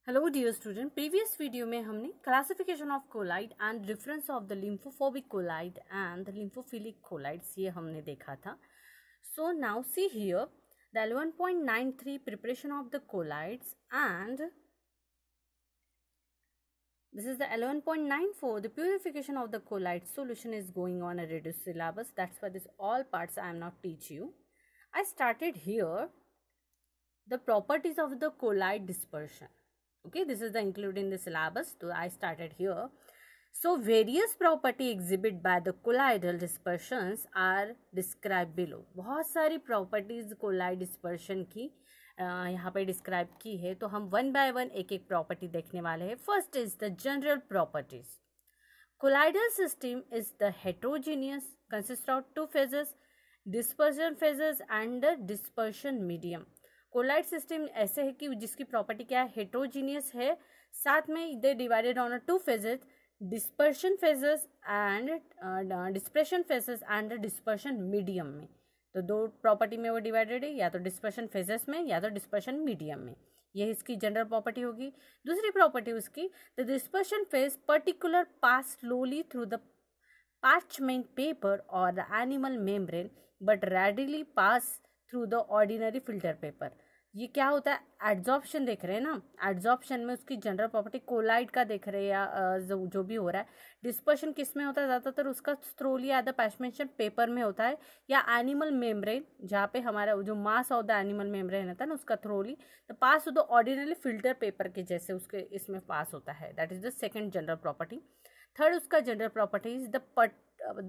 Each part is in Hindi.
Hello dear student, previous video में हमने classification of colloid and difference of the lyophobic colloid and the lyophilic colloids ये हमने देखा था. So now see here the 11.93 preparation of the colloids and this is the 11.94 the purification of the colloid solution is going on a reduced syllabus. That's why this all parts I am not teach you. I started here the properties of the colloid dispersion. Okay, this is the included in the syllabus, so I started here. So various property exhibit by the colloidal dispersions are described below. बहुत सारी properties colloid dispersion की यहाँ पे डिस्क्राइब की है, तो हम वन बाय वन एक एक प्रॉपर्टी देखने वाले हैं. First is the general properties. Colloidal system is the heterogeneous, consist of two phases, dispersion phases and the dispersion medium. Colloid system ऐसे है कि जिसकी प्रॉपर्टी क्या है, हेट्रोजीनियस है, साथ में they divided on to phases, dispersion phases and dispersion phases and dispersion medium में. तो दो प्रॉपर्टी में वो डिवाइडेड है, या तो डिस्पर्शन फेजेस में या तो डिस्पर्शन मीडियम में. ये इसकी जनरल प्रॉपर्टी होगी. दूसरी प्रॉपर्टी उसकी, the dispersion phase particular pass slowly through the parchment paper or the animal membrane but readily pass through the ordinary filter paper. ये क्या होता है, एड्जॉर्प्शन देख रहे हैं ना. एड्जॉर्प्शन में उसकी जनरल प्रॉपर्टी कोलाइड का देख रहे हैं, या जो भी हो रहा है. डिस्पर्शन किस में होता है, ज़्यादातर उसका थ्रोली या द पैचमेंशन पेपर में होता है, या एनिमल मेम्ब्रेन, जहाँ पे हमारा जो mass of the animal membrane रहता है ना, उसका thoroughly the pass the ordinary filter paper के जैसे उसके इसमें पास होता है. That is the second general property. Third उसका general property is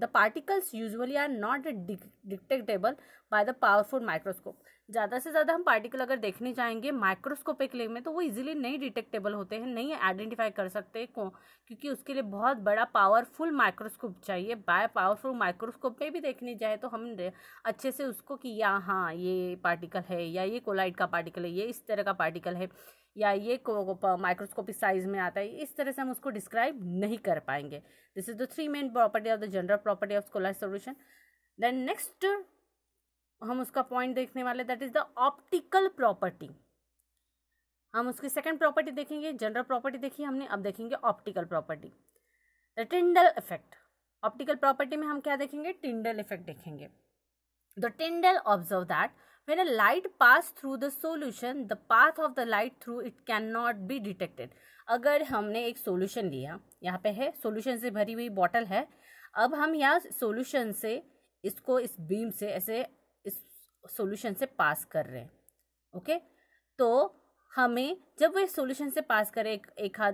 the particles usually are not detectable by the powerful microscope. ज़्यादा से ज़्यादा हम पार्टिकल अगर देखने जाएंगे माइक्रोस्कोपिक लेवल में, तो वो इजीली नहीं डिटेक्टेबल होते हैं, नहीं आइडेंटिफाई कर सकते, क्योंकि उसके लिए बहुत बड़ा पावरफुल माइक्रोस्कोप चाहिए. बाय पावरफुल माइक्रोस्कोप में भी देखने जाए तो हम अच्छे से उसको कि या हाँ ये पार्टिकल है, या ये कोलाइड का पार्टिकल है, ये इस तरह का पार्टिकल है, या ये माइक्रोस्कोपिक साइज में आता है, इस तरह से हम उसको डिस्क्राइब नहीं कर पाएंगे. This is the three main property of the general property of colloid solution. Then next हम उसका पॉइंट देखने वाले, that is the optical property. हम उसकी सेकंड प्रॉपर्टी देखेंगे, जनरल प्रॉपर्टी देखिए हमने, अब देखेंगे optical property. The Tyndall effect. Optical property में हम क्या देखेंगे, टिंडल इफेक्ट देखेंगे. The Tyndall observe that when a light pass through the solution the path of the light through it cannot be detected. अगर हमने एक सॉल्यूशन लिया, यहाँ पे है सॉल्यूशन से भरी हुई बॉटल है, अब हम यहाँ सॉल्यूशन से इसको इस बीम से ऐसे इस सॉल्यूशन से पास कर रहे हैं. ओके, तो हमें जब वो सॉल्यूशन से पास करें, एक हाथ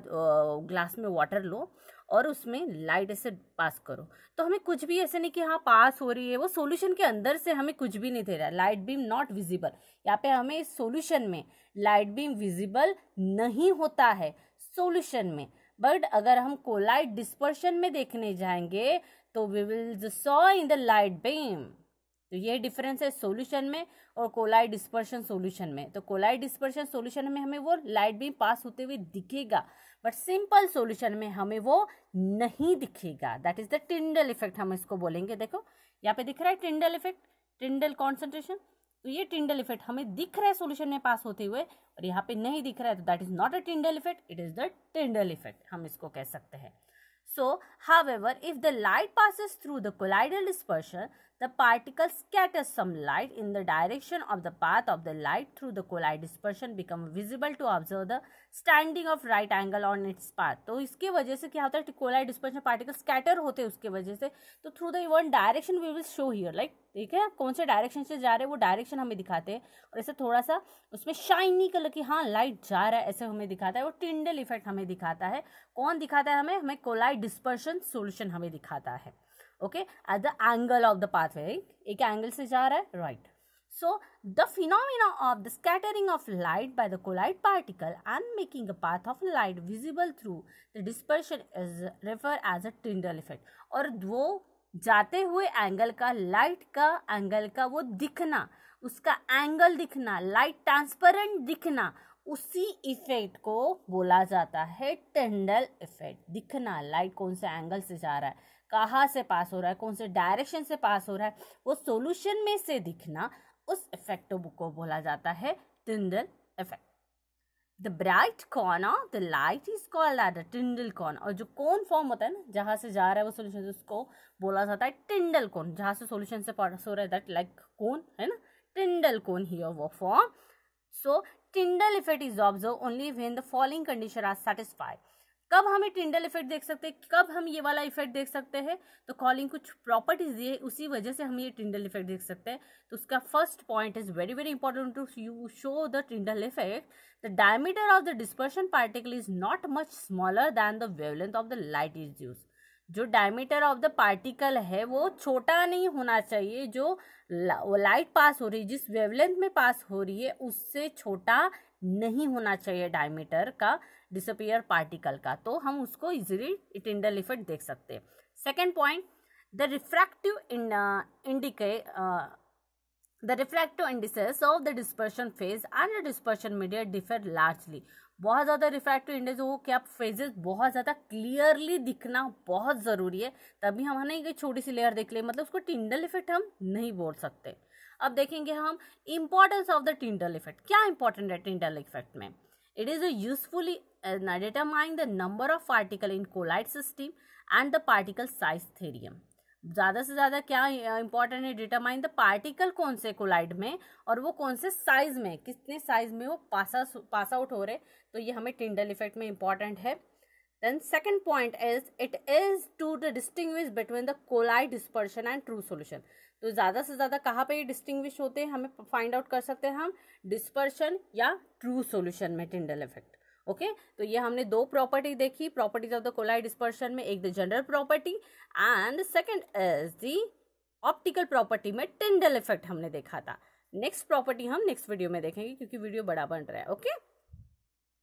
ग्लास में वाटर लो और उसमें लाइट ऐसे पास करो, तो हमें कुछ भी ऐसे नहीं कि हाँ पास हो रही है, वो सॉल्यूशन के अंदर से हमें कुछ भी नहीं दे रहा है. Light beam not visible. यहाँ पे हमें इस सॉल्यूशन में लाइट बीम विजिबल नहीं होता है सॉल्यूशन में. बट अगर हम कोलाइड डिस्पर्शन में देखने जाएंगे तो we will saw in the light beam. तो ये डिफरेंस है सॉल्यूशन में और कोलाइड डिस्पर्शन सॉल्यूशन में. तो कोलाइड डिस्पर्शन सॉल्यूशन में हमें वो लाइट बीम पास होते हुए दिखेगा, बट सिंपल सॉल्यूशन में हमें वो नहीं दिखेगा. That is the Tyndall effect हम इसको बोलेंगे. देखो यहाँ पे दिख रहा है टिंडल इफेक्ट, टिंडल कॉन्सेंट्रेशन. तो ये टिंडल इफेक्ट हमें दिख रहा है सॉल्यूशन में पास होते हुए, और यहाँ पे नहीं दिख रहा है, तो that is not a Tyndall effect, it is the Tyndall effect हम इसको कह सकते हैं. So, however, if the light passes through the colloidal dispersion, the particles scatter some light in the direction of the path of the light through the colloid dispersion become visible to observe the standing of right angle on its path. तो इसके वजह से क्या होता है, colloid dispersion particles scatter होते हैं उसके वजह से, तो through the one direction we will show here, like ठीक है, कौन से डायरेक्शन से जा रहे हैं वो डायरेक्शन हमें दिखाते हैं, और ऐसे थोड़ा सा उसमें शाइनी कलर की हाँ लाइट जा रहा है ऐसे हमें दिखाता है. वो टिंडल इफेक्ट हमें दिखाता है. कौन दिखाता है हमें कोलाइड डिस्पर्शन सॉल्यूशन हमें दिखाता है. Okay, at the angle of the pathway, एक एंगल से जा रहा है, right. So the phenomena of the scattering of light by the colloid particle and making a path of light visible through the dispersion is refer as a Tyndall effect. और वो जाते हुए एंगल का, लाइट का एंगल का वो दिखना, उसका एंगल दिखना, लाइट ट्रांसपेरेंट दिखना, उसी इफेक्ट को बोला जाता है टिंडल इफेक्ट. दिखना, लाइट कौन से एंगल से जा रहा है, कहाँ से पास हो रहा है, कौन से डायरेक्शन से पास हो रहा है, वो सॉल्यूशन में से दिखना, उस इफेक्ट को बोला जाता है Tyndall effect. The bright corner of the light is called at the टिंडल corn. और जो कोन फॉर्म होता है ना, जहां से जा रहा है वो सोल्यूशन, उसको बोला जाता है टिंडल कोन। जहां से सोल्यूशन से पास हो रहा है दैट लाइक कोन है ना, टिंडल कोन हियर वो form. So Tyndall effect is observe only when the following condition are satisfied. कब हमें टिंडल इफेक्ट देख सकते हैं, कब हम ये वाला इफेक्ट देख सकते हैं, तो कॉलिंग कुछ प्रॉपर्टीज दिए उसी वजह से हम ये टिंडल इफेक्ट देख सकते हैं। तो उसका first point is very very important to you show the Tyndall effect. The diameter of the dispersion particle is not much smaller than the wavelength of the light is use. जो डायमीटर ऑफ द पार्टिकल है वो छोटा नहीं होना चाहिए, जो लाइट पास हो रही है, जिस वेवलेंथ में पास हो रही है उससे छोटा नहीं होना चाहिए डायमीटर का डिसअपियर पार्टिकल का, तो हम उसको इजीली टिंडल इफेक्ट देख सकते हैं। Second point, the refractive indices of the dispersion phase and the dispersion media differ largely. बहुत ज़्यादा रिफ्रैक्टिव इंडेक्स हो क्या फेजेस बहुत ज़्यादा क्लियरली दिखना बहुत ज़रूरी है, तभी हमने एक छोटी सी लेयर देख ली, मतलब उसको टिंडल इफेक्ट हम नहीं बोल सकते। अब देखेंगे हम importance of the Tyndall effect. क्या इंपॉर्टेंट है टिंडल इफेक्ट में? It is usefully determine the number of particle in colloid system and the particle size theorem. ज़्यादा से ज़्यादा क्या इंपॉर्टेंट है? डिटरमाइन द पार्टिकल कौन से कोलाइड में और वो कौन से साइज में, कितने साइज में वो पास आउट हो रहे, तो ये हमें टिंडल इफेक्ट में इंपॉर्टेंट है। Then second point is it is to the distinguish between the colloid dispersion and true solution. तो ज़्यादा से ज़्यादा कहाँ पे ये डिस्टिंग्विश होते हैं, हमें फाइंड आउट कर सकते हैं हम डिस्पर्शन या ट्रू सोल्यूशन में टिंडल इफेक्ट। ओके तो ये हमने दो प्रॉपर्टी देखी, properties of the colloid dispersion में, एक the general property and second is the optical property में टिंडल इफेक्ट हमने देखा था। नेक्स्ट प्रॉपर्टी हम नेक्स्ट वीडियो में देखेंगे क्योंकि वीडियो बड़ा बन रहा है। ओके